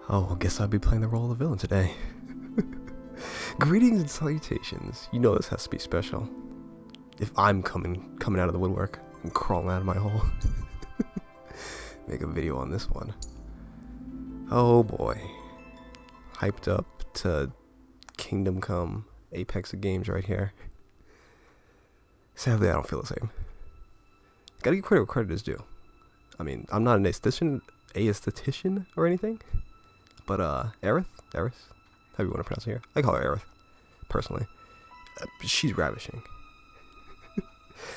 Oh, I guess I'll be playing the role of the villain today. Greetings and salutations. You know this has to be special. If I'm coming out of the woodwork and crawling out of my hole. Make a video on this one. Oh boy. Hyped up to Kingdom Come Apex of games right here. Sadly, I don't feel the same. Gotta give credit where credit is due. I mean, I'm not an aesthetician or anything, but Aerith, however you want to pronounce it here. I call her Aerith, personally. She's ravishing.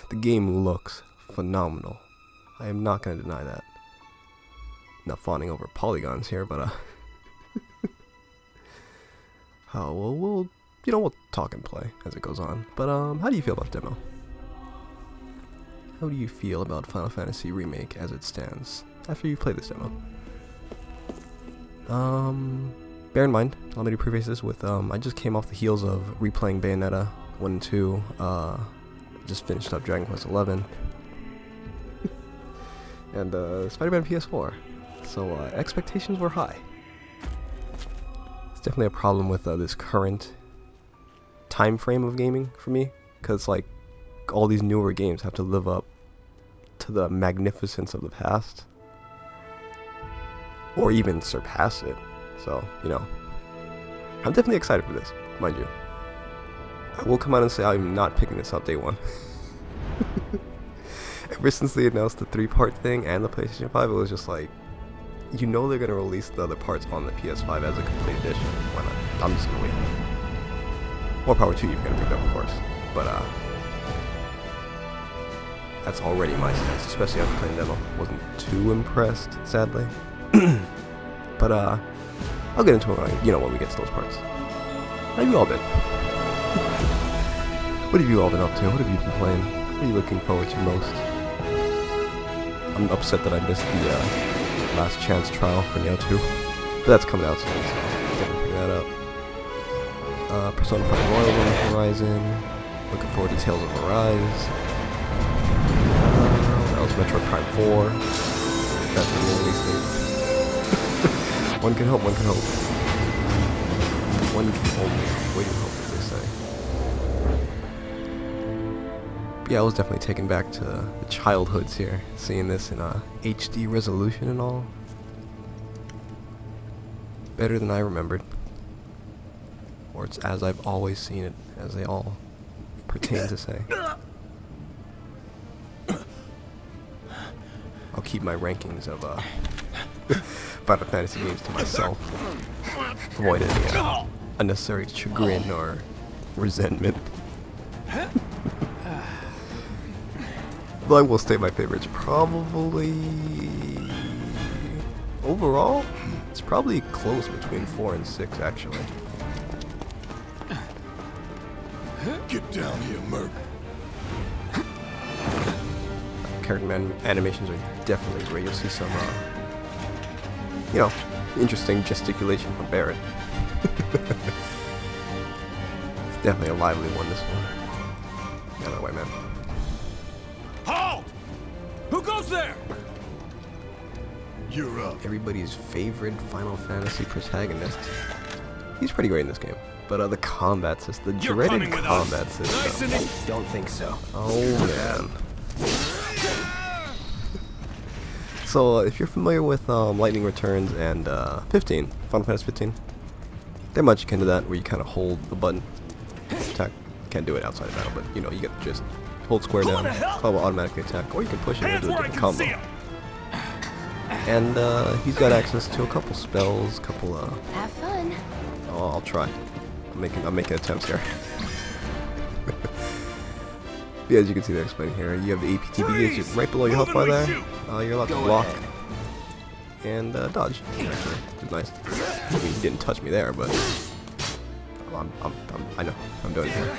The game looks phenomenal. I am not going to deny that. Not fawning over polygons here, but oh, well, we'll talk and play as it goes on. But how do you feel about the demo? How do you feel about Final Fantasy Remake as it stands after you play this demo? Bear in mind, let me preface this with I just came off the heels of replaying Bayonetta 1 and 2. Just finished up Dragon Quest 11 and Spider-Man PS4. So expectations were high. It's definitely a problem with this current time frame of gaming for me, because like all these newer games have to live up to the magnificence of the past, or even surpass it. So, you know, I'm definitely excited for this, mind you. I will come out and say I'm not picking this up day one. Ever since they announced the 3-part thing and the PlayStation 5, it was just like, you know they're going to release the other parts on the PS5 as a complete edition. Why not? I'm just going to wait. More power to you if you're going to pick it up, of course. But, that's already my stance, especially after playing demo. Wasn't too impressed, sadly. But, I'll get into it when we get to those parts. How have you all been? What have you all been up to? What have you been playing? What are you looking forward to most? I'm upset that I missed the, Last Chance trial for Neo 2. But that's coming out soon, so definitely pick that up. Persona 5 Royal on the horizon. Looking forward to Tales of Arise. That was Metroid Prime 4. That's the new release date. One can hope, one can hope. One can only wait and hope, as they say. But yeah, I was definitely taken back to the childhoods here, seeing this in HD resolution and all. Better than I remembered. Or it's as I've always seen it, as they all pertain to say. I'll keep my rankings of Final Fantasy games to myself. Avoid any unnecessary chagrin or resentment. But I will state my favorites. Probably overall, it's probably close between 4 and 6 actually. Get down here, Merc. Character animations are definitely great. You'll see some, interesting gesticulation from Barrett. It's definitely a lively one, this one. Get out of the way, man. Halt! Who goes there? You're up. Everybody's favorite Final Fantasy protagonist. He's pretty great in this game. But the combat system, the dreaded combat system. Don't think so. Oh man. So if you're familiar with Lightning Returns and Final Fantasy 15, they're much akin to that, where you kind of hold the button, attack. Can't do it outside of battle, but you know, you get just hold square down, probably automatically attack, or you can push it into a different combo. And he's got access to a couple spells, Have fun. Oh, I'll try. I'm making attempts here. Yeah, as you can see, they're explaining here. You have the APTB gauge right below your health bar there. You're allowed to block and dodge. Actually, which is nice. I mean, he didn't touch me there, but I know I'm doing it here.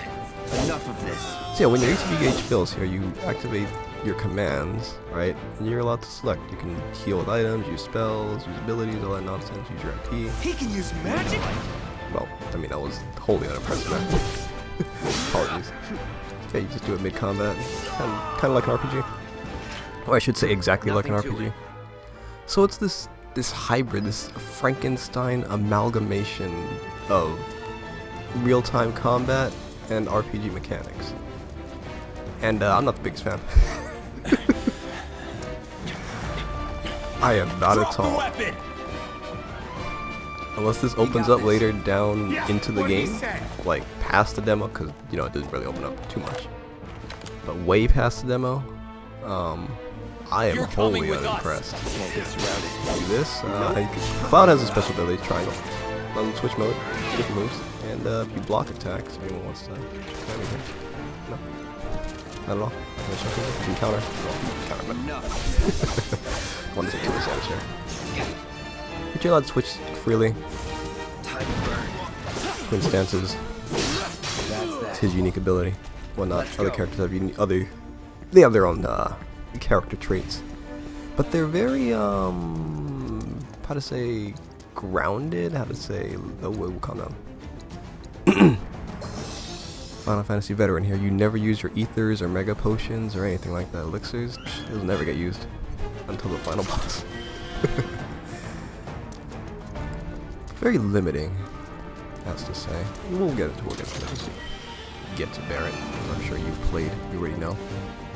Enough of this. So yeah, when your ATB gauge fills here, you activate your commands, right? And you're allowed to select. You can heal with items, use spells, use abilities, all that nonsense. Use your MP. He can use magic? Well, I mean, that was wholly unimpressive. Apologies. Yeah, you just do it mid-combat. Kind of like an RPG. Or I should say exactly like an RPG. So it's this this hybrid, this Frankenstein amalgamation of real-time combat and RPG mechanics. And I'm not the biggest fan. I am not Drop at the all. weapon! Unless this opens up later down into the what did he game, say? like past the demo, because you know it doesn't really open up too much. But way past the demo, I am You're coming wholly with us. unimpressed. Can't get surrounded. Do this. Cloud has a special ability, triangle. On switch mode, different moves, and if you block attacks, if anyone wants to. Anything. No, not at all. You can counter. Well, you can counter, but Enough. want to take 2 damage here. But you're allowed to switch freely. Time to burn. Twin stances. That's It's that. his unique ability. Well, not Let's other go. characters have they have their own character traits, but they're very how to say grounded. How to say? Oh, we'll calm down. Final Fantasy veteran here. You never use your ethers or mega potions or anything like that. Elixirs, those never get used until the final boss. Very limiting, has to say. We'll get into it as we get to Barret. I'm sure you've played, you already know.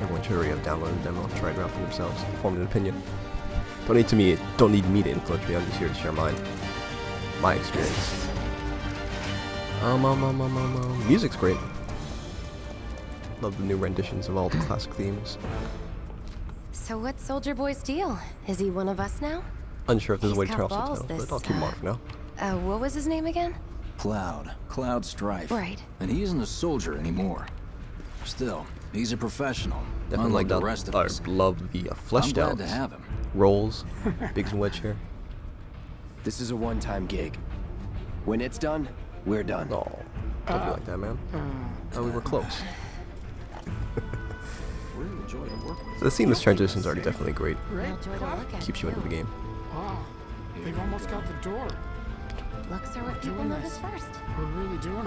Everyone should already have downloaded the demo, tried it out for themselves, formed an opinion. Don't need me to influence me. I'm just here to share mine, my experience. Music's great. Love the new renditions of all the classic themes. So what's Soldier Boy's deal? Is he one of us now? Unsure if there's a way to He's turn got off balls, subtitles, this, but I'll keep him on for now. What was his name again? Cloud Strife. Right. And he isn't a soldier anymore. Still, he's a professional. Definitely unlike the love rest of I us. love the I'm fleshed glad out to have him. rolls, Biggs and Wedge here. This is a one-time gig. When it's done, we're done. No, don't be like that, man. Oh, we were close. Really enjoy the work with So the seamless transitions are definitely great. Real joy to look at. Keeps you into the game. Wow, they've almost got the door. Looks are what people Doing notice this. first. We're really doing it.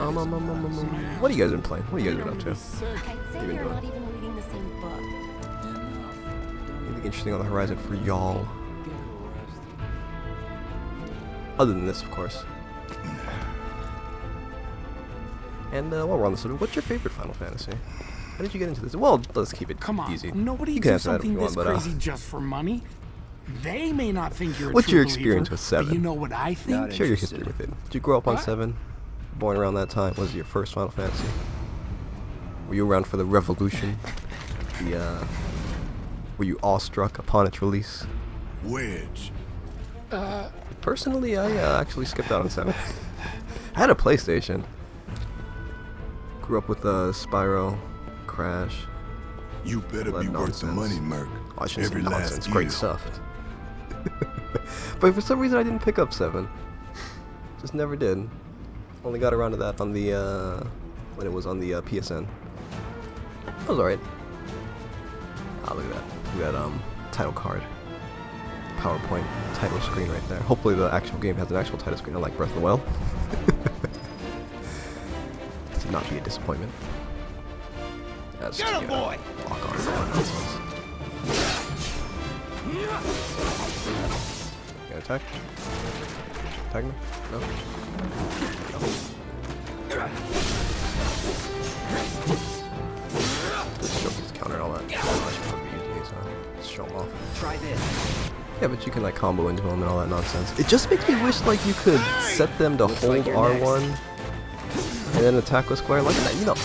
What have you guys been playing? What have you guys been up to? I'd say Even you're doing? not even reading the same book. Anything interesting on the horizon for y'all? Other than this, of course. And while we're on the subject, what's your favorite Final Fantasy? How did you get into this? Well, let's keep it Come on, easy. nobody You can do answer that if something you want, this but crazy just for money. They may not think you're a What's true your experience believer, with 7? But you know what I think? Not share your interested. history with it. Did you grow up on What? 7? Born around that time? Was it your first Final Fantasy? Were you around for the revolution? Were you awestruck upon its release? Wedge. Personally, I actually skipped out on 7. I had a PlayStation. Grew up with Spyro, Crash. You better That be worth the nonsense. money, Merc. Oh, I shouldn't say Every nonsense. last Great year. stuff. But for some reason, I didn't pick up 7. Just never did. Only got around to that on the when it was on the PSN. It was alright. Ah, look at that. Look at that title card. PowerPoint title screen right there. Hopefully the actual game has an actual title screen, unlike Breath of the Wild. This would not be a disappointment. That's Get him, boy! Lock on and all that nonsense. You gonna attack? Attack me? No? Just show his counter and all that. I should probably use these, let's show him off. Try this. Yeah, but you can like combo into him and all that nonsense. It just makes me wish like you could set them to hold like you're R1 and then attack with square. Like that, you know.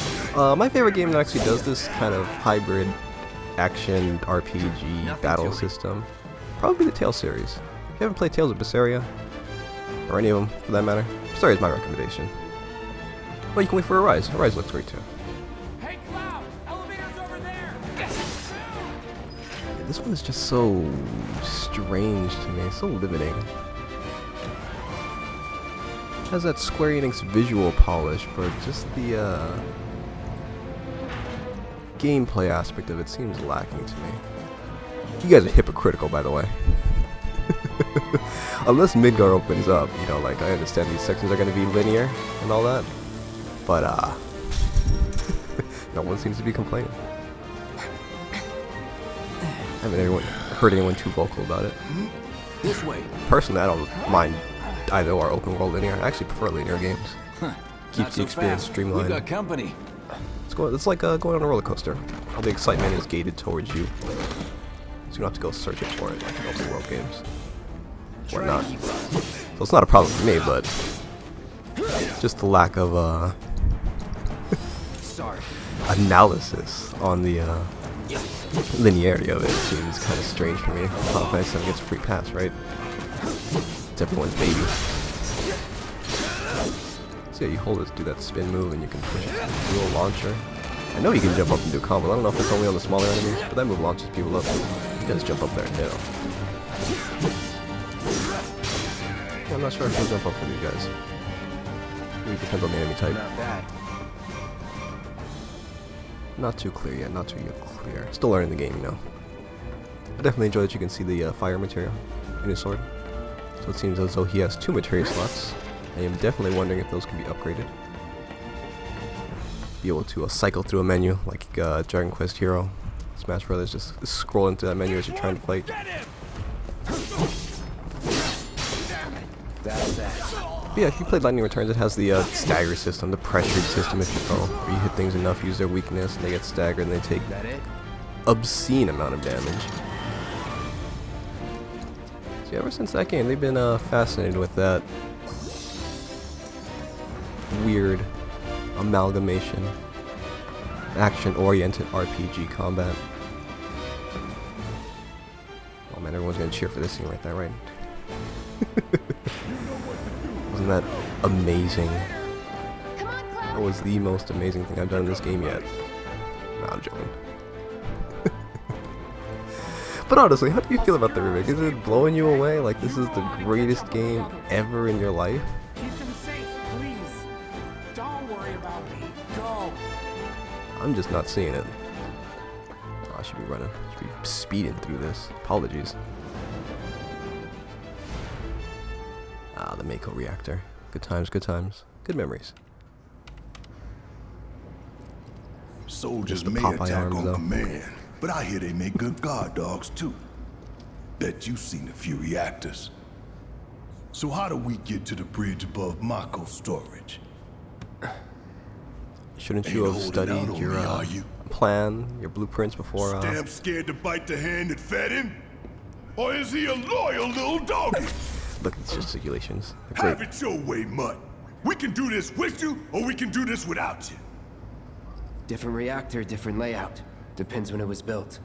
My favorite game that actually does this kind of hybrid action RPG Nothing battle to it. system, probably the Tales series. If you haven't played Tales of Berseria, or any of them for that matter, Berseria is my recommendation. Well, you can wait for Arise. Arise looks great too. Hey, Cloud! Elevator's over there! This one is just so strange to me, so limiting. It has that Square Enix visual polish, but just the gameplay aspect of it seems lacking to me. You guys are hypocritical, by the way. Unless Midgar opens up, you know, like I understand these sections are going to be linear and all that, but no one seems to be complaining. I haven't heard anyone too vocal about it. This way. Personally, I don't mind either or open world linear. I actually prefer linear games. Not Keeps so the experience fast. streamlined. We got company. It's like going on a roller coaster. All the excitement is gated towards you, so you don't have to go searching for it like in open world games. Or not. So it's not a problem for me, but just the lack of Sorry. analysis on the linearity of it seems kind of strange for me. Final Fantasy VII gets a free pass, right? It's everyone's baby. So yeah, you hold it, do that spin move, and you can push it. Dual launcher. I know you can jump up and do combos. I don't know if it's only on the smaller enemies, but that move launches people up. You guys jump up there and hit them. Yeah, I'm not sure if he'll jump up for these guys. Maybe it depends on the enemy type. Not bad. Not too clear yet, not too clear. Still learning the game, you know. I definitely enjoy that you can see the fire material in his sword. So it seems as though he has 2 materia slots. I am definitely wondering if those can be upgraded. Be able to cycle through a menu like Dragon Quest Hero, Smash Brothers. Just scroll into that menu as you're trying to fight. That's that. But yeah, if you played Lightning Returns, it has the stagger system, the pressured system, if you will, where you hit things enough, use their weakness, and they get staggered, and they take That it? obscene amount of damage. So ever since that game, they've been fascinated with that weird amalgamation, action-oriented RPG combat. Oh man, everyone's gonna cheer for this scene right there, right? Wasn't that amazing? Come on, That Cloud. was the most amazing thing I've done in this game yet. No, I'm joking. But honestly, how do you feel about the remake? Is it blowing you away? Like this is the greatest game ever in your life? Keep them safe, please. Don't worry about me. Go. I'm just not seeing it. Oh, I should be running. I should be speeding through this. Apologies. Ah, the Mako reactor. Good times, good times. Good memories. Soldiers the may Popeye attack arms, on though. command, but I hear they make good guard dogs too. Bet you've seen a few reactors. So how do we get to the bridge above Mako storage? Shouldn't Ain't you have holding studied out on your me, are you? plan, your blueprints before? Damn scared to bite the hand that fed him? Or is he a loyal little doggy? Look at these gesticulations. They're Have great. it your way, Mutt. We can do this with you, or we can do this without you. Different reactor, different layout. Depends when it was built.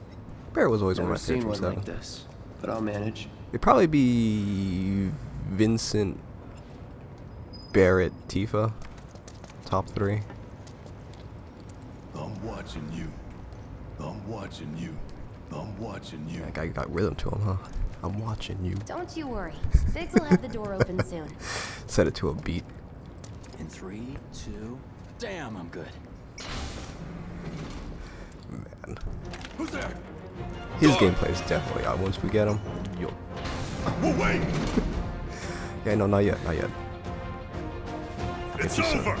Barrett was always one Never of my favorites seen from one 7. like this, but I'll manage. It'd probably be Vincent, Barrett, Tifa. Top 3. I'm watching you. I'm watching you. I'm watching you. That guy got rhythm to him, huh? I'm watching you. Don't you worry. Biggs will have the door open soon. Set it to a beat. In 3, 2. Damn, I'm good. Man. Who's that? His gameplay is definitely out. Once we get him, you'll... Well, wait. Yeah, no, not yet, not yet. It's you soon. over.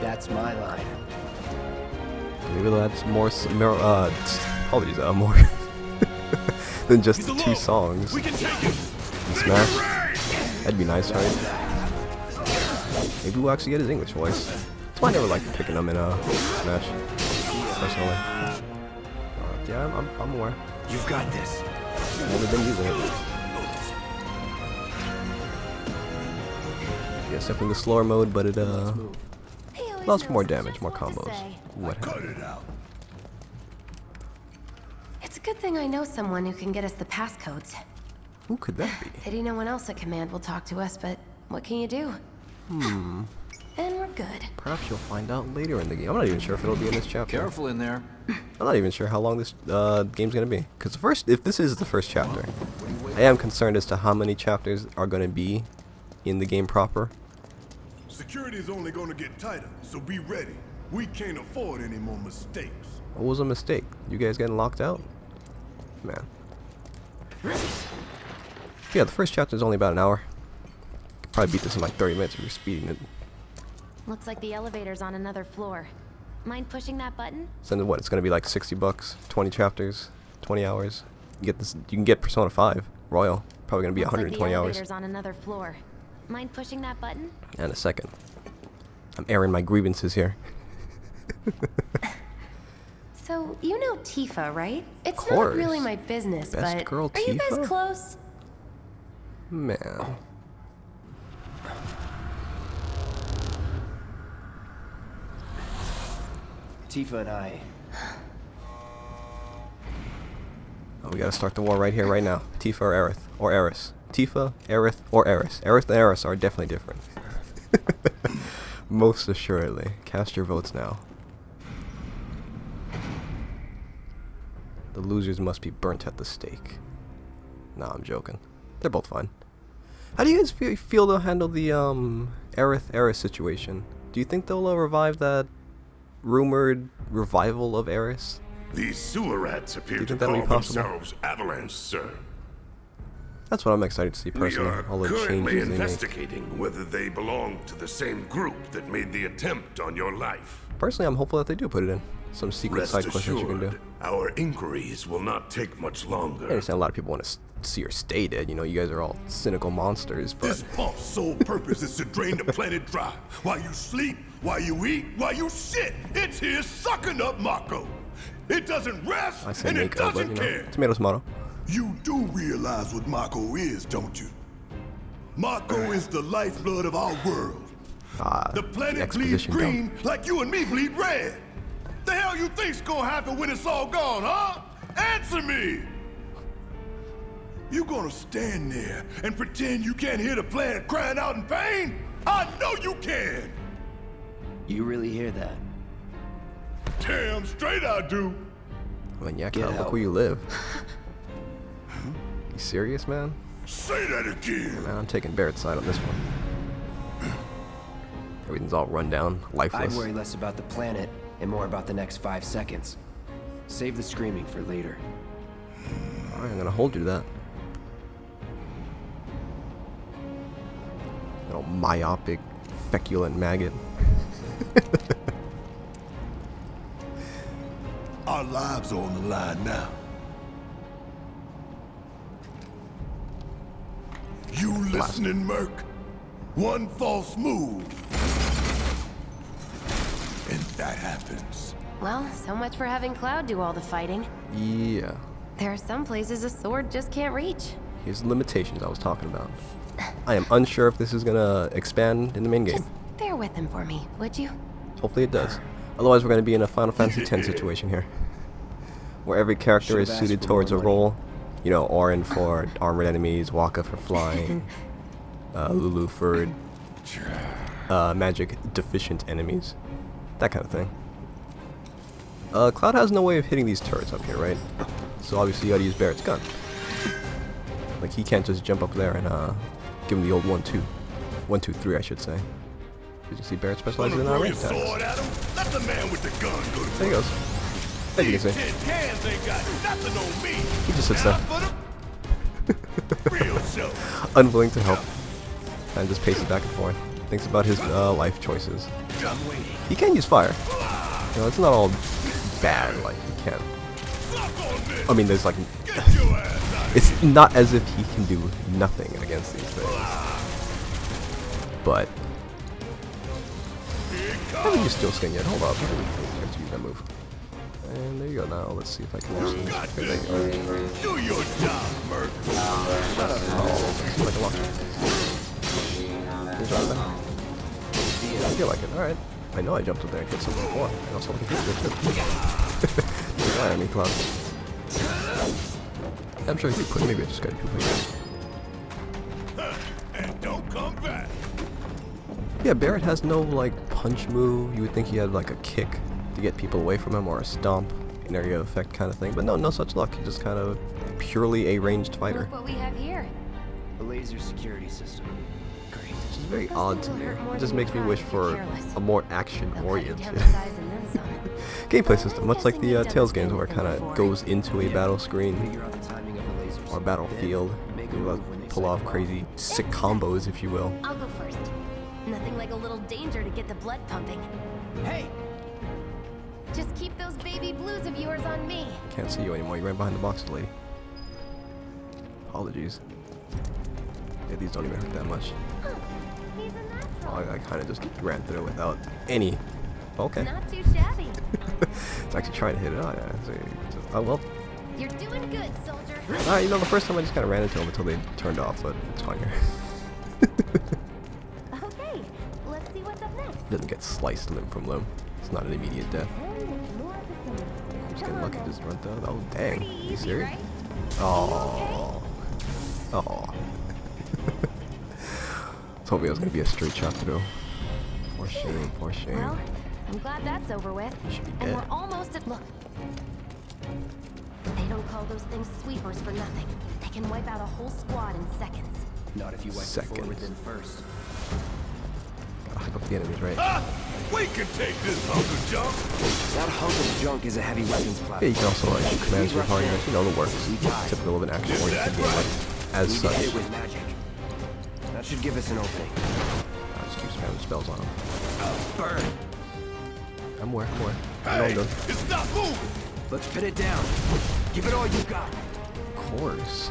That's my line. Maybe that's more, apologies, more than just He's the alone. 2 songs. We can take him. in Smash. That'd be nice, right? Maybe we'll actually get his English voice. That's why I never liked picking him in Smash, personally. Yeah, I'm aware. You've got this. Never been using it. Yeah, it's definitely the slower mode, but it He always allows for more knows damage, just more what to combos. say. What Cut have you. it out. It's a good thing I know someone who can get us the passcodes. Who could that be? Pity no one else at command will talk to us, but what can you do? And we're good. Perhaps you'll find out later in the game. I'm not even sure if it'll be in this chapter. Careful in there. I'm not even sure how long this game's gonna be. Because if this is the first chapter, I am concerned as to how many chapters are gonna be in the game proper. Security is only going to get tighter, so be ready. We can't afford any more mistakes. What was a mistake? You guys getting locked out? Man. Yeah, the first chapter is only about an hour. Could probably beat this in like 30 minutes if you're speeding it. Looks like the elevator's on another floor. Mind pushing that button? So then what? It's gonna be like $60, 20 chapters, 20 hours. You get this. You can get Persona 5 Royal Probably gonna be Looks like 120 the hours. elevator's on another floor. Mind pushing that button? And a second. I'm airing my grievances here. So, you know Tifa, right? It's not course. really my business, Best but girl are you Tifa? guys close? Man. Tifa and I. Oh, we gotta start the war right here, right now. Tifa or Aerith. Or Eris. Tifa, Aerith, or Eris. Aerith and Eris are definitely different. Most assuredly. Cast your votes now. The losers must be burnt at the stake. Nah, I'm joking. They're both fine. How do you guys feel they'll handle the Aerith Eris situation? Do you think they'll revive that rumored revival of Eris? These sewer rats appear you to think that'll be call possible? themselves Avalanche, sir. That's what I'm excited to see We personally. are All the currently changes they make. investigating whether they belong to the same group that made the attempt on your life. Personally, I'm hopeful that they do put it in. Some secret Rest side quest that you can do. assured, our inquiries will not take much I longer. understand a lot of people want to see her stay dead. You know, you guys are all cynical monsters, but This pump's sole purpose is to drain the planet dry. While you sleep, while you eat, while you shit, it's here sucking up Mako. It doesn't rest, I say and it make up, but doesn't you know, care. tomato tomato. You do realize what Mako is, don't you? Mako is the lifeblood of our world. The planet bleeds exposition green like you and me bleed red. The hell you think's gonna happen when it's all gone, huh? Answer me! You gonna stand there and pretend you can't hear the planet crying out in pain? I know you can! You really hear that? Damn straight I do! I mean, yeah, Get look out. where you live. You serious, man? Say that again! Man, I'm taking Barrett's side on this one. Everything's all run down, I'd lifeless. worry less about the planet and more about the next 5 seconds. Save the screaming for later. Alright, I'm gonna hold you to that. Little myopic, feculent maggot. Our lives are on the line now. You listening, Merc? One false move. And that happens. Well, so much for having Cloud do all the fighting. Yeah. There are some places a sword just can't reach. Here's the limitations I was talking about. I am unsure if this is gonna expand in the main game. Just bear with him for me, would you? Hopefully it does. Otherwise, we're gonna be in a Final Fantasy X situation here, where every character is Should've suited asked for towards a more money. role. You know, Auron for armored enemies, Waka for flying, Lulu for magic deficient enemies, that kind of thing. Cloud has no way of hitting these turrets up here, right? So obviously you gotta use Barrett's gun. Like, he can't just jump up there and give him the old 1-2. 1-2-3, I should say. Did you see Barrett specializes in Throw your range attacks? sword at him? Let the man with the gun go to There he goes. As you can see, Tin cans ain't got nothing on me. he just sits And there, I put 'em real show. unwilling to help, and just paces back and forth. Thinks about his life choices. He can use fire. You know, it's not all bad. Like, he can. Suck on this. I mean, there's like, Get your ass out of it's not as if he can do nothing against these things. But here. I haven't used Steel Skin yet. Hold up, I have to use that move. And there you go. Now let's see if I can actually. Got Okay, there this. you go. Do your job, Merc. Oh, like a lock. He's right there. I feel like it. Alright. I know I jumped up there and hit something before. I know something can hit it too. Why I mean, Cloud. I'm sure he could put. Maybe I just gotta do it. And don't come back. Yeah, Barrett has no like punch move. You would think he had like a kick to get people away from him, or a stomp, an area of effect kind of thing. But no, no such luck. He's just kind of purely a ranged fighter. Look what we have here. A laser security system. Great. Which is very Those odd things to will me. hurt more It just than makes you me try wish if you're for careless. a more They'll cut you action-oriented down to size and then some. gameplay system, I'm much like guessing the you've done Tales this games, game where it with kind them of before. goes into a battle screen Figure out the timing of the laser or battlefield. Make a You move when they pull set off you crazy sick combos, if you will. I'll go first. Nothing like a little danger to get the blood pumping. Hey! Just keep those baby blues of yours on me. Can't see you anymore. You ran behind the boxes, lady. Apologies. Yeah, these don't even hurt that much. He's a Oh, natural. I kind of just ran through it without any. Okay. Not too shabby. It's actually trying to hit it. Oh, yeah. Oh, well. You're doing good, soldier. You know, the first time I just kind of ran into them until they turned off, but it's fine here. Okay, let's see what's up next. Doesn't get sliced limb from limb. It's not an immediate death. And more of the same. I'm just Come getting on lucky. then. Just run through. Oh, dang. Pretty You easy, serious? right? Oh. Oh. Told me it was gonna be a straight shot through. Poor shame. Poor shame. Well, I'm glad that's over with. You should be And dead. we're almost at look. They don't call those things sweepers for nothing. They can wipe out a whole squad in seconds. Not if you wipe the Seconds. forward then first. Gotta hype up the enemies, right? We can take this hunk of junk. That hunk of junk is a heavy weapons Yeah, platform. you can also like shoot commands with hard you know the works. Typical of an action-oriented game like as We such. hit it with magic. That should give us an opening. I just keep spamming spells on him. Burn. I'm aware. I know I'm Hey, doing. it's not moving. Let's pin it down. Give it all you got. Of course.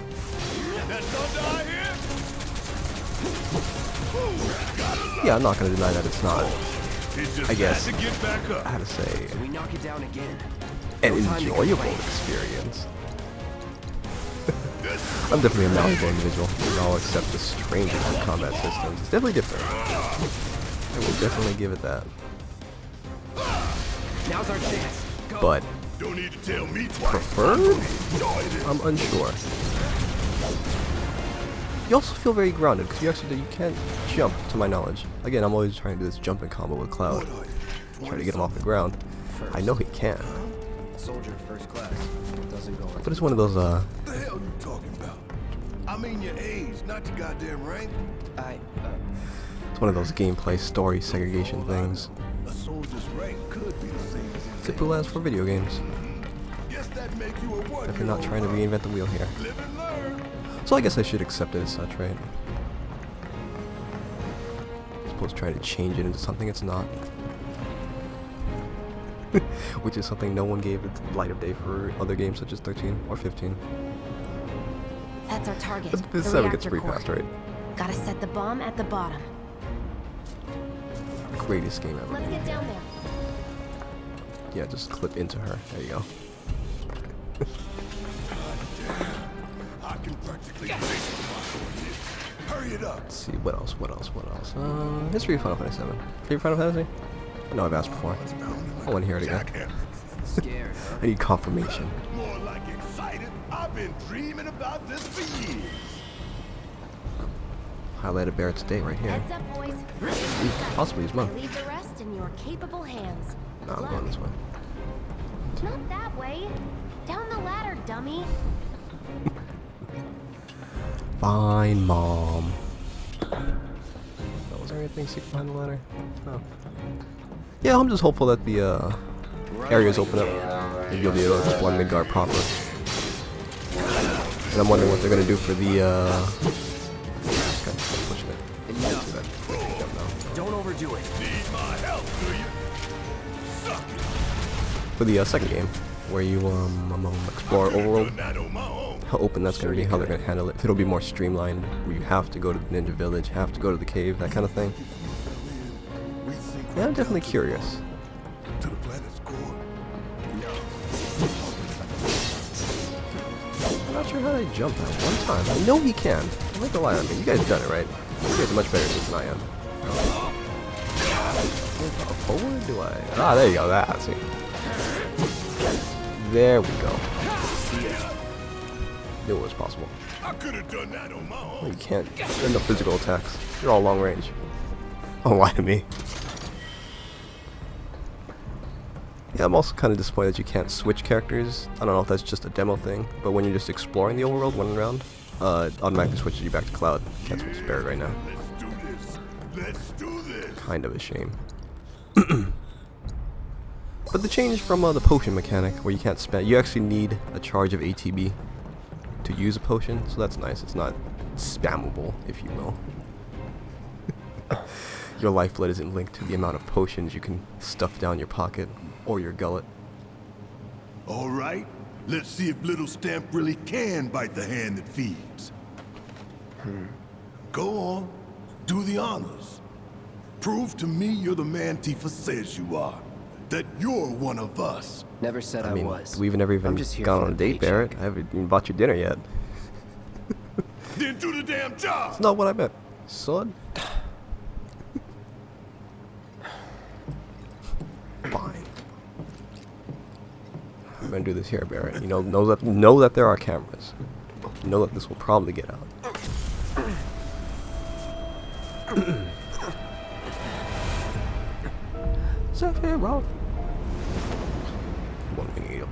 That thunder I hear? Yeah, I'm not gonna deny that it's not. It just I guess. had to get back I up. had to say We knock it down again. an No time to enjoyable complain. experience. I'm definitely a malleable individual, and I'll accept the strange combat systems. It's definitely different. I will definitely give it that. Now's our chance. Go. But Don't need to tell me twice. preferred? Enjoy this. I'm unsure. You also feel very grounded because you can't jump, to my knowledge. Again, I'm always trying to do this jumping combo with Cloud, What are you? trying to get him off the ground. I know he can, Soldier first class. Doesn't go but it's one of those What the hell you talking about? I mean your age, not your goddamn rank. it's one of those gameplay story segregation things. A soldier's rank could be the same as his Typical as for video games. Guess that make you a what? If you're not trying to reinvent the wheel here. Live and learn. So I guess I should accept it as such, right? I suppose trying to change it into something it's not. Which is something no one gave it light of day for other games such as 13 or 15. That's our target. But this the 7 gets reactor free core. fast, right? Gotta set the bomb at the bottom. Greatest game ever. Let's get down there. Yeah, just clip into her. There you go. I can practically take my Hurry it up. Let's see, what else? History of Final Fantasy 7. Favorite Final Fantasy? I know I've asked before. I want to hear it again. Scared, huh? I need confirmation. More like excited. I've been dreaming about this for years. Highlight of Barrett's day right here. Heads up, boys. Possibly his mom. I leave the rest in your capable hands. No, I'm Luck. going this way. Not that way. Down the ladder, dummy. Fine, Mom. Oh, was there anything secret behind the ladder? No. Yeah, I'm just hopeful that the areas open up and you'll be able to explore Midgard proper. And I'm wondering what they're gonna do for the just kinda pushing it. Enough. Do that jump now. Don't overdo it. Need my help, do you? Suck it. For the second game, where you explore overworld, Done that on my own. how open that's gonna be, how they're gonna handle it. If it'll be more streamlined, where you have to go to the ninja village, have to go to the cave, that kind of thing. Yeah, I'm definitely curious. To the planet's core. I'm not sure how they jump that one time. I know he can. I'm not gonna lie on me. You guys have done it, right? You guys are much better at this than I am. Forward? Do I? Ah, there you go. That's it. There we go. Knew it was possible. I could have done that on my No, own. you can't. There are no physical attacks. They're all long range. Don't lie to me. Yeah, I'm also kind of disappointed that you can't switch characters. I don't know if that's just a demo thing, but when you're just exploring the overworld, running around, it automatically switches you back to Cloud. Can't switch to Barret right now. Let's do this. Let's do this. Kind of a shame. But the change from the potion mechanic, where you can't spend, you actually need a charge of ATB to use a potion, so that's nice. It's not spammable, if you will. Your lifeblood isn't linked to the amount of potions you can stuff down your pocket or your gullet. All right. Let's see if little Stamp really can bite the hand that feeds. Go on. Do the honors. Prove to me you're the man Tifa says you are. That you're one of us. Never said I I mean, was. we've never even I'm just here gone for on a the date, Barrett. paycheck. I haven't even bought you dinner yet. Then do the damn job. That's not what I meant, son. Fine. I'm gonna do this here, Barrett. You know that there are cameras. You know that this will probably get out. Sephiroth. One Winged Angel.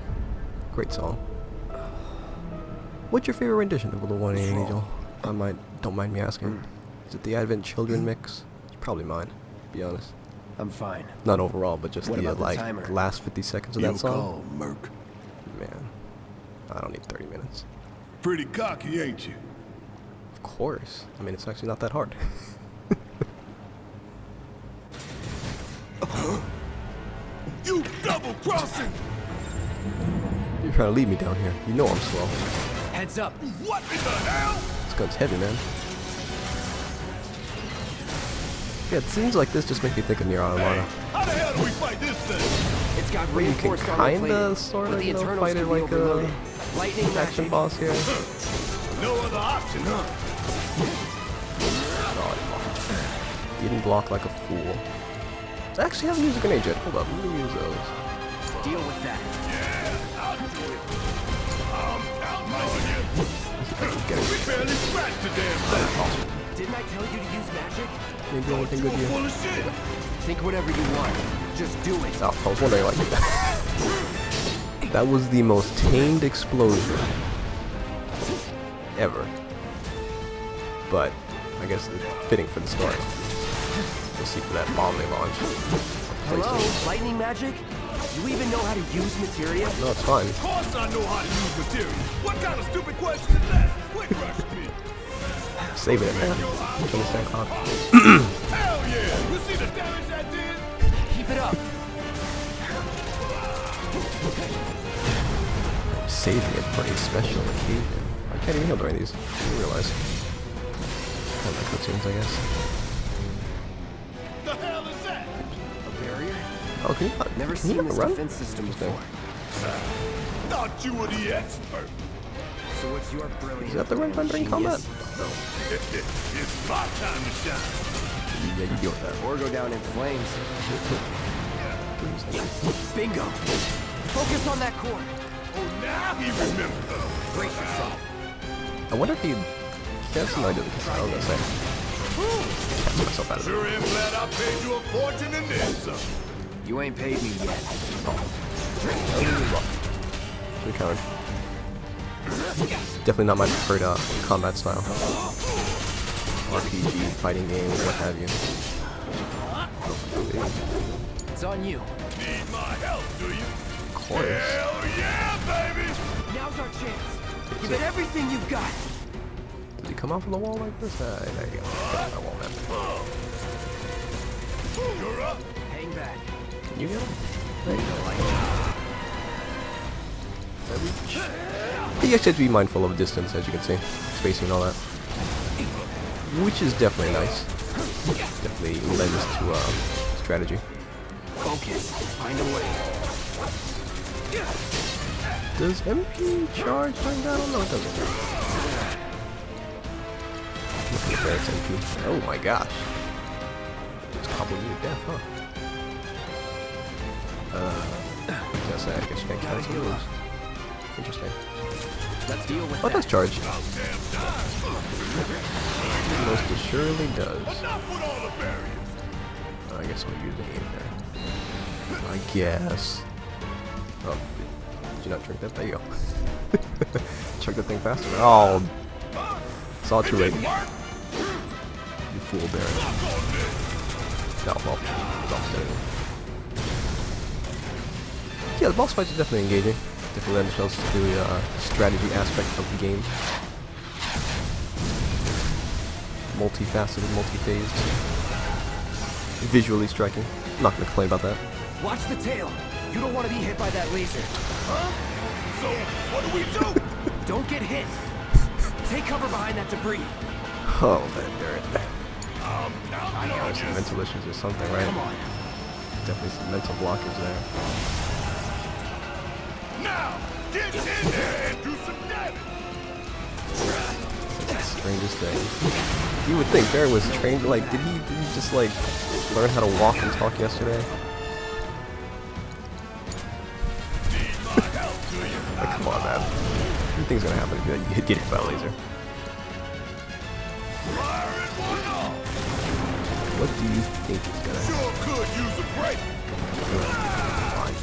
Great song. What's your favorite rendition of the One Winged Angel? Don't mind me asking. Is it the Advent Children mix? It's probably mine, to be honest. I'm fine. Not overall, but just What the about the timer? last 50 seconds of Your that song. call, Merc. Man, I don't need 30 minutes. Pretty cocky, ain't you? Of course. I mean, it's actually not that hard. You double-crossing! You're trying to lead me down here. You know I'm slow. Heads up. What in the hell? This gun's heavy, man. Yeah, it seems like this just makes me think of Nier Automata. How the hell do we fight this thing? It's got Where you can reinforced armor kinda, plating, sorta, but the you know, internals fight it can be like a overloaded. Lightning action magic. boss here. No other option, huh? God, you didn't block like a fool. I actually haven't used a grenade yet. Hold up, let me use those. Deal with that. Yeah, I'll do it. I'm counting on you. Get it. We barely scratched the damn thing. Didn't I tell you to use magic? Can you do anything You good were here? full of shit. Think whatever you want. Just do it. Oh, I was wondering like that was the most tamed explosion ever. But I guess it's fitting for the story. We'll see for that bomb they launch. Hello, lightning magic? You even know how to use materia? No, it's fine. Of course I know how to use material. What kind of stupid question is that? Quit rushing me. Saving it, man. Don't understand, Cloud. Hell yeah! You see the damage I did? Keep it up. I'm saving it for a special occasion. I can't even heal during these. I didn't realize. Kind of like cutscenes, I guess. The hell is that? A barrier? Oh, can you not, Never can you seen not this run? defense system before. Thought you were the expert. So what's your brilliant Is that the right plan, button during combat? genius? It's my time to shine. Yeah, you deal with that. Or go down in flames. Please. Bingo! Focus on that cord. Oh, now he remembers. Brace yourself. I wonder if he gets some idea because I was gonna say. Catch myself out of Sure it. am glad I paid you a fortune in this. You ain't paid me yet. Good coward. Definitely not my preferred combat style. RPG, fighting game, what have you. It's on you. Need my help, do you? Of course. Hell yeah, baby! Now's our chance. Give it everything you've got. Did he come off of the wall like this? There you go. Get on that wall, man. You're up. Hang back. Can you get him? There you go. You actually have to be mindful of distance, as you can see. Spacing and all that. Which is definitely nice. Definitely lends to strategy. Focus. Find a way. Does MP charge like that? I don't know, it doesn't. Look at Barrett's MP. Oh my gosh. Just cobbled you to death, huh? I was gonna say, I guess you can't cancel moves. Interesting. Let's deal with Oh, it that. does charge. Most assuredly does. Enough with all the barriers. I guess we'll use it here. I guess. Oh, did you not drink that? There you go. Chug the thing faster. Oh, saw it too late. You fool, Barry. No, well, it's all dead. Yeah, the boss fights are definitely engaging. Definitely lend themselves to the strategy aspect of the game. Multifaceted, multi-phased. Visually striking. I'm not going to complain about that. Watch the tail. You don't want to be hit by that laser. Huh? So, what do we do? Don't get hit. Take cover behind that debris. Oh, man, Garrett. There's some mental issues or something, right? Definitely some mental blockage there. Now, get in there and do some damage. That's the strangest thing. You would think Barry was trained, like, did he just, like, learn how to walk and talk yesterday? Like, come on, man. Anything's gonna happen if you get hit by a laser. What do you think is gonna happen? Sure could use a break. Fine.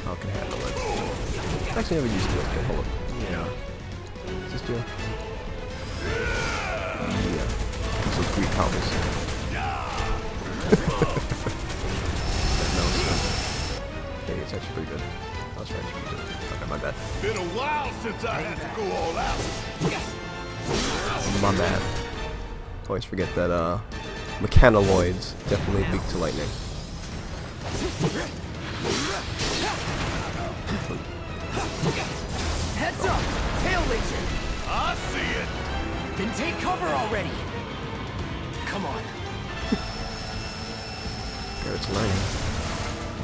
How can I handle it? Actually, never used to it. Okay, hold up. Yeah. Just do it. Yeah. So 3 combos. No, okay, it's actually pretty good. I was trying to use it. Okay, my bad. Been a while since I had to go all out. My bad. Always forget that mechanoloids definitely weak to lightning. Heads up! Tail laser! I see it. Then take cover already! Come on. Garrett's learning.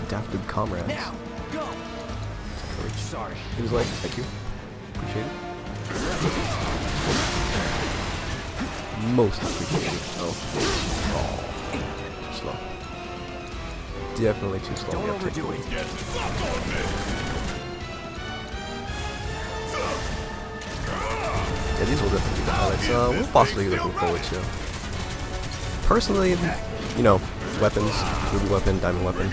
Adapted comrades. Now, go! Courage. Sorry. He was like, thank you. Appreciate it. Most appreciated. Oh. Too slow. Definitely too slow. Don't overdo it. Yeah, these will definitely be the highlights. We'll possibly be looking forward to. Personally, you know, weapons, ruby weapon, diamond weapon.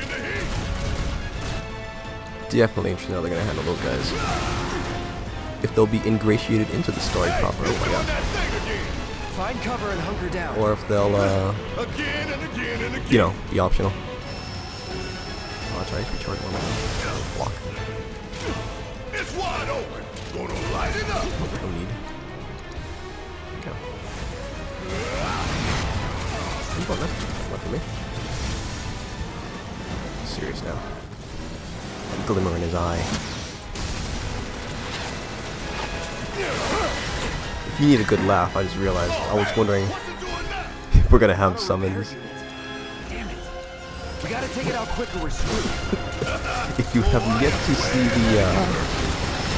Definitely interested how they're gonna handle those guys. If they'll be ingratiated into the story proper. Oh my god. Find cover and hunker down. Or if they'll, Again and again and again. you know, be optional. Oh, that's right, recharge one of them. Block. It's wide open. Gonna light it up. No need. Go. You got left. Left for me. Serious now. A glimmer in his eye. If you need a good laugh, I just realized. I was wondering if we're gonna have summons. Damn it. We gotta take it out quick or we're screwed. If you have yet to see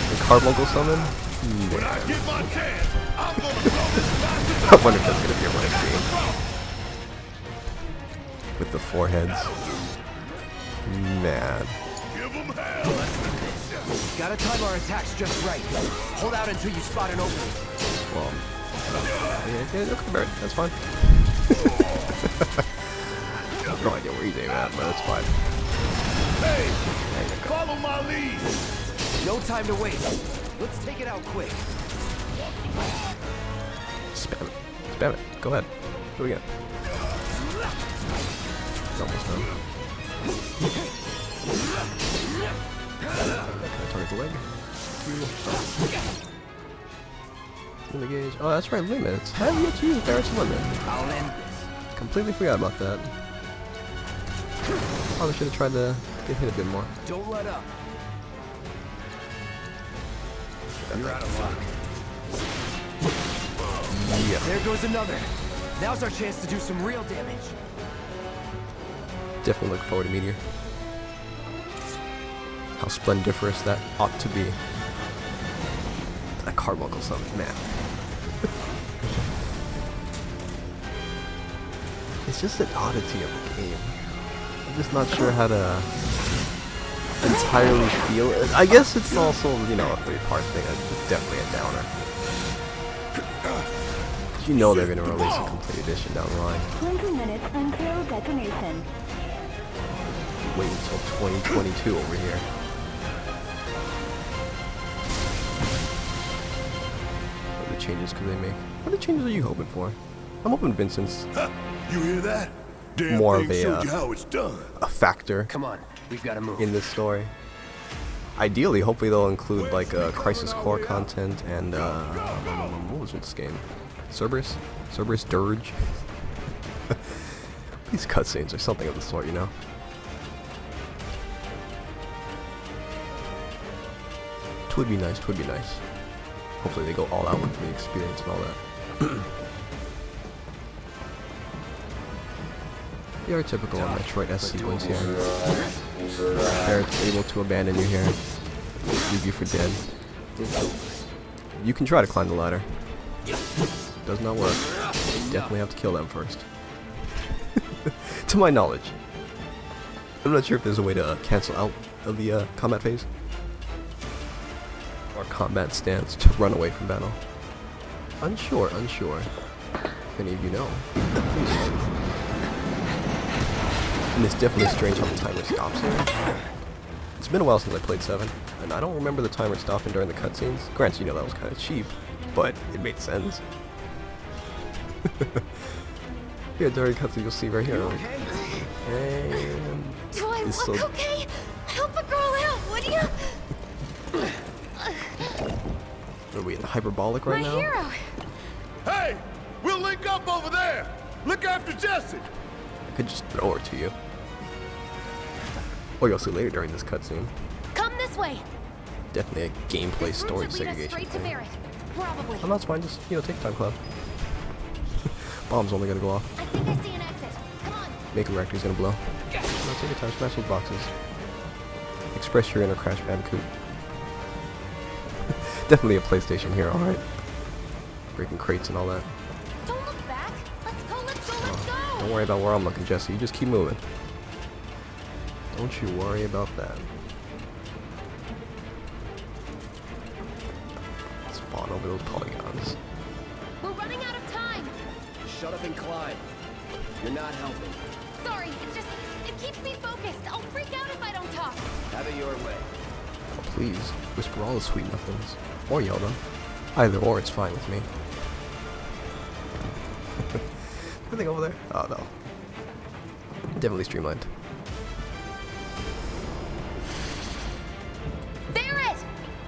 the Carbuncle summon, When I get my chance, I'm gonna blow this I wonder if that's gonna be a running theme. With the 4 heads. Man. Give them hell. Gotta time our attacks just right. Hold out until you spot an opening. Well. Yeah, okay, Barrett, that's fine. I have no idea where he's aiming at, but that's fine. Hey, There you go. follow my lead. No time to waste. Let's take it out quick. Spam it. Spam it. Go ahead. Do it again. Almost done. Target the leg. In the gauge. Oh, that's right, limits. How have you yet to use Barrett's limit? I'll end this. Completely forgot about that. Probably should have tried to get hit a bit more. Don't let up. You're out of luck. Yeah. There goes another. Now's our chance to do some real damage. Definitely looking forward to Meteor. How splendiferous that ought to be. That Carbuncle summon, man. It's just an oddity of a game. I'm just not sure how to entirely feel it. I guess it's also, you know, a 3-part thing. It's definitely a downer. You know they're going to release a complete edition down the line. 20 minutes until detonation. Wait until 2022 over here. What other changes could they make? What other changes are you hoping for? I'm hoping Vincent's You hear that? Damn more thing of a, showed you how it's done. a factor Come on, we've got to move. in this story. Ideally, hopefully they'll include like Crisis Core content and what was this game? Cerberus? Cerberus Dirge? These cutscenes or something of the sort, you know? Twould be nice, twould be nice. Hopefully they go all out with the experience and all that. Your typical Metroid S sequence here. They're able to abandon you here, leave you for dead. You can try to climb the ladder. Does not work. You definitely have to kill them first. To my knowledge. I'm not sure if there's a way to cancel out of the combat phase. Or combat stance to run away from battle. Unsure. If any of you know, please help. And it's definitely strange how the timer stops here. It's been a while since I played 7, and I don't remember the timer stopping during the cutscenes. Granted, you know, that was kind of cheap, but it made sense. Yeah, during cutscenes you'll see right here. And Do I it's look so okay? Help a girl out, would you? Are we in hyperbolic right My now? hero. Hey! We'll link up over there! Look after Jesse! I could just throw her to you. Or you'll see later during this cutscene. Come this way. Definitely a gameplay This route story should lead us segregation straight to thing. Barrett. Probably. Oh, that's fine, just, you know, take time, Cloud. Bomb's only gonna go off. I think I see an exit. Come on. Maker reactor's gonna blow. Now take your time, smash those boxes. Express your inner Crash Bandicoot. Definitely a PlayStation hero, alright? Breaking crates and all that. Don't look back. Let's go, let's go, let's go. Don't worry about where I'm looking, Jesse. You just keep moving. Don't you worry about that. Let's fawn over those polygons. We're running out of time. Shut up and climb. You're not helping. Sorry, it keeps me focused. I'll freak out if I don't talk. Have it your way. Oh, please, whisper all the sweet nothings. Or yell them. Either or, it's fine with me. Anything over there? Oh, no. Definitely streamlined. Barrett!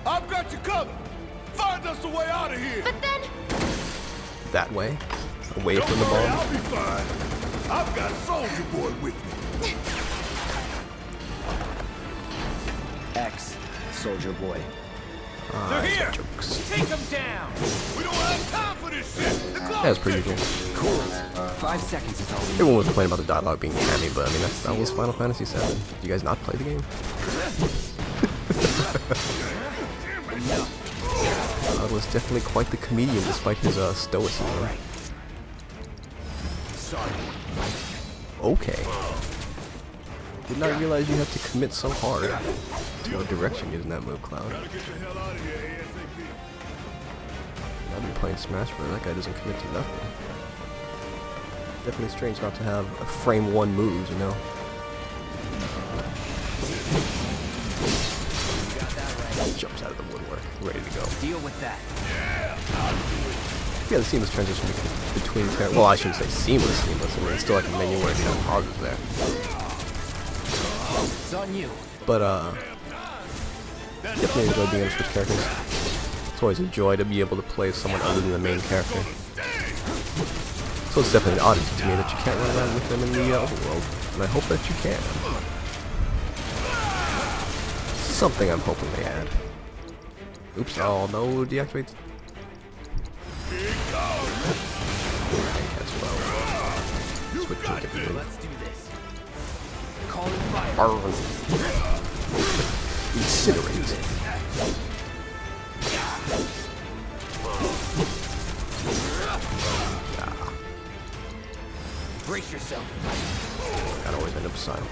I've got you covered! Find us a way out of here! But then... That way? Away Don't from the worry, bomb? I'll be fine. I've got Soldier Boy with me. X, Soldier Boy. They're here! Jokes. Take them down! We don't have time for this shit! The clock That was pretty ticking. cool. Cool. 5 seconds is all we need. Everyone was complaining about the dialogue being hammy, but I mean, that was Final Fantasy VII. Did you guys not play the game? Cloud was definitely quite the comedian despite his stoicism. Sorry. Okay. Did not realize you had to commit so hard to a direction using that move, Cloud. Gotta get the hell out of here ASAP. I've been playing Smash Bros. That guy doesn't commit to nothing. Definitely strange not to have a frame 1 moves, you know? Jumps out of the woodwork, ready to go. Deal with that. Yeah, the seamless transition between characters. Well, I shouldn't say seamless. I mean, it's still like a menu where the pauses there. It's on you. But, definitely enjoy being able to switch characters. It's always a joy to be able to play someone other than the main character. So it's definitely an oddity to me that you can't run around with them in the overworld. And I hope that you can. Something I'm hoping they add. Oops, oh no, deactivate. As well. Switch to a different move. Let's do this. Calling fire. Arr. Incinerate. Brace yourself. Gotta always end up silent.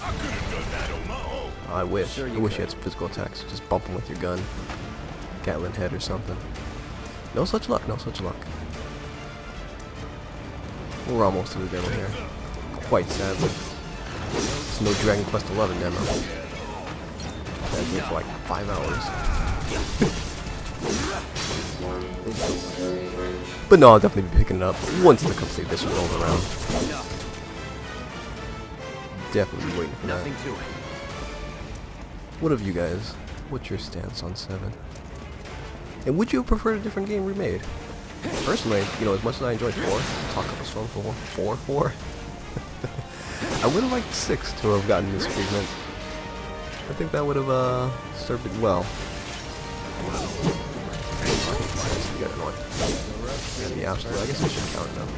I could have done that on my own. I wish. Sure I you wish you could. had some physical attacks. Just bump them with your gun. Gatling head or something. No such luck, no such luck. We're almost to the demo here. Quite sadly. It's no Dragon Quest XI demo. That's been for like 5 hours. But no, I'll definitely be picking it up once the complete edition rolls around. Definitely be waiting for that. Nothing to it. What of you guys? What's your stance on 7? And would you have preferred a different game remade? Personally, you know, as much as I enjoyed 4, talk about Storm 4, I would have liked 6 to have gotten this treatment. I think that would have served it well. You got annoying. Yeah, absolutely. I guess I should count it though.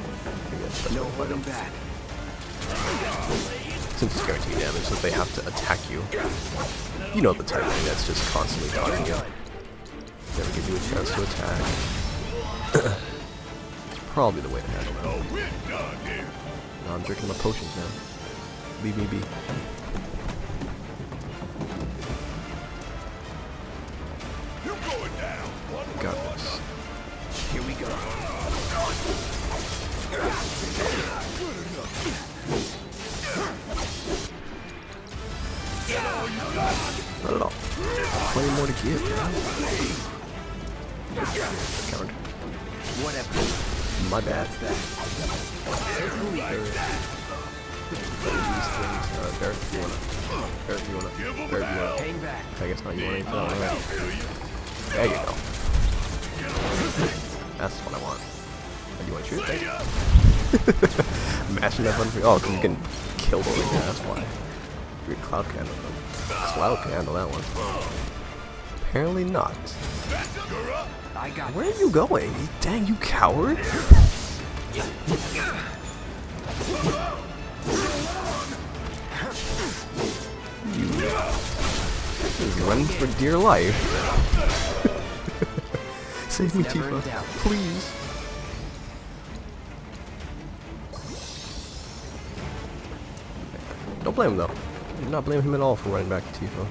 No holding back. Since it's guaranteed damage, since they have to attack you. You know the type thing that's just constantly dodging you. Never give you a chance to attack. It's probably the way to handle that. No, I'm drinking my potions now. Leave me be. Got this. Here we go. Not at all. Plenty more to give. Counter. Whatever. My bad. Barrett, if you wanna. Hang back. I guess not. You want anything? Alright. There you go. That's what I want. Do you want to shoot? Thank you. Mashing that button for you. Oh, because you can kill the yeah, that's why. Your Cloud can handle them. Cloud can handle that one. Apparently not. I got Where are you going? Dang, you coward! You running for dear life. Save me, Tifa. Please. Don't blame him though. Do not blame him at all for running back to Tifa.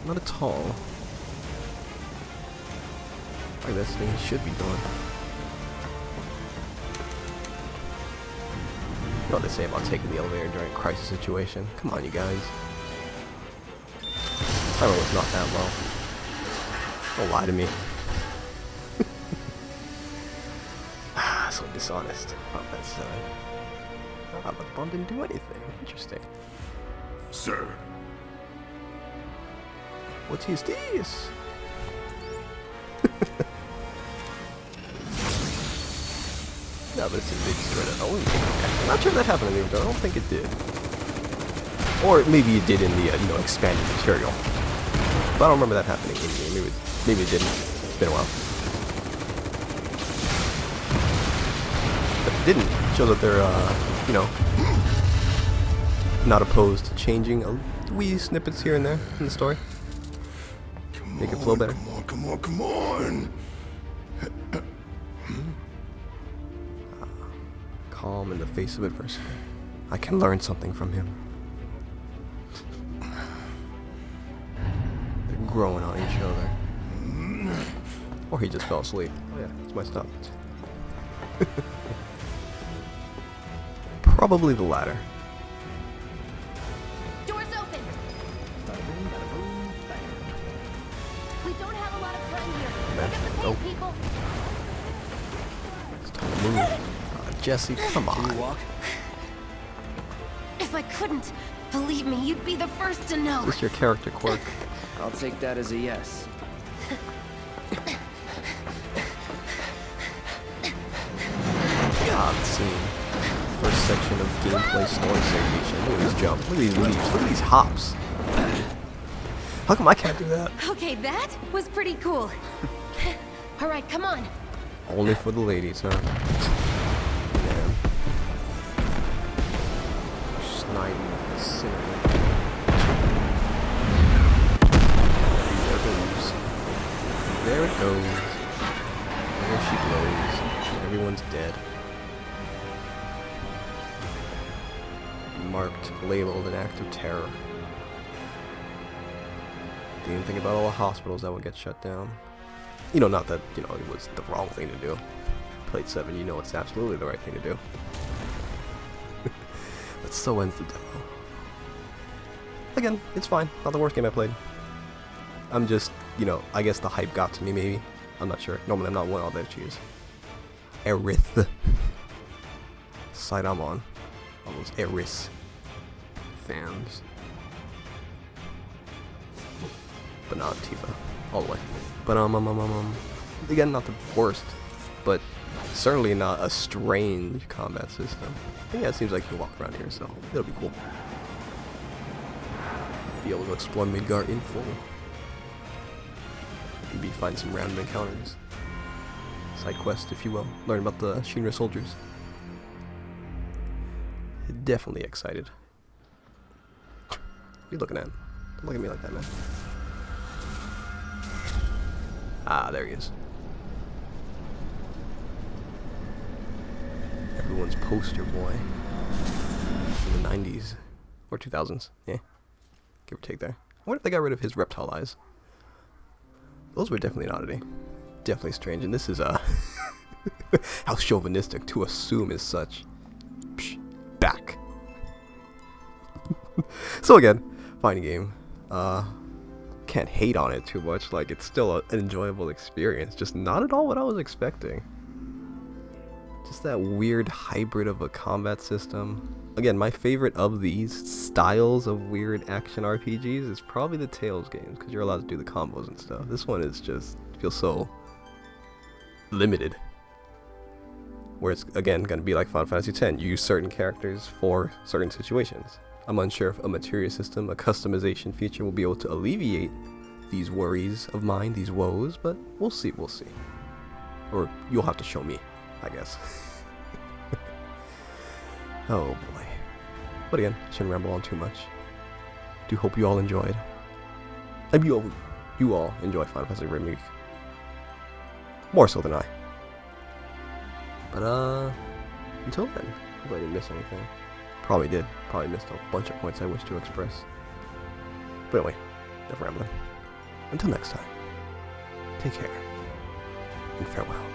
Not at all. Like this thing he should be doing. You know what they say about taking the elevator during a crisis situation? Come on, you guys. Timer was not that low. Don't lie to me. So dishonest. Oh, that's but the bomb didn't do anything. Interesting. Sir, What is this? No, but it's a big spread of I'm not sure that happened in the I don't think it did. Or maybe it did in the you know, expanded material. But I don't remember that happening in game. Maybe it didn't. It's been a while. But it didn't. It shows that they're you know, not opposed to changing a wee snippets here and there in the story. Make it flow better. Come on. Calm in the face of adversity. I can learn something from him. They're growing on each other. Or he just fell asleep. Oh yeah, it's my stop. Probably the latter. Doors open. We don't have a lot of time here. Look at the Nope. pace, people. It's time to move. Jesse, come Can you on. walk? If I couldn't, believe me, you'd be the first to know. Is this your character quirk? I'll take that as a yes. God, scene. First section of gameplay story segregation. Look at these jumps. Look at these leaps. Look at these hops. How come I can't do that? Okay, that was pretty cool. All right, come on. Only for the ladies, huh? Man. Snidey, cynical. There it goes. There it goes. There she blows. Everyone's dead. Marked, labeled an act of terror. Didn't think about all the hospitals that would get shut down. You know, not that, you know, it was the wrong thing to do. Played 7, you know it's absolutely the right thing to do. But so ends the demo. Again, it's fine. Not the worst game I played. I'm just, you know, I guess the hype got to me maybe. I'm not sure. Normally I'm not one all that cheese. Aerith. Side I'm on. All those Aerith fans. But not Tifa. All the way. But again, not the worst, but certainly not a strange combat system. Yeah, it seems like you can walk around here, so it'll be cool. Be able to explore Midgar in full. Maybe find some random encounters. side quest, if you will. Learn about the Shinra soldiers. Definitely excited. What are you looking at? Don't look at me like that, man. Ah, there he is. Everyone's poster boy. From the 90s. Or 2000s. Yeah. Give or take there. I wonder if they got rid of his reptile eyes. Those were definitely an oddity. Definitely strange. And this is, how chauvinistic to assume is such. Psh, back. So again, fine game. Can't hate on it too much. Like, it's still an enjoyable experience. Just not at all what I was expecting. Just that weird hybrid of a combat system. Again, my favorite of these styles of weird action RPGs is probably the Tales games, because you're allowed to do the combos and stuff. This one is just, feels so limited. Where it's, again, going to be like Final Fantasy X. You use certain characters for certain situations. I'm unsure if a materia system, a customization feature will be able to alleviate these worries of mine, these woes, but we'll see, we'll see. Or you'll have to show me, I guess. Oh boy. But again, shouldn't ramble on too much. Do hope you all enjoyed. And you all enjoy Final Fantasy Remake. More so than I. But until then, hope I didn't miss anything. Probably did. Probably missed a bunch of points I wish to express. But anyway, enough rambling. Until next time, take care, and farewell.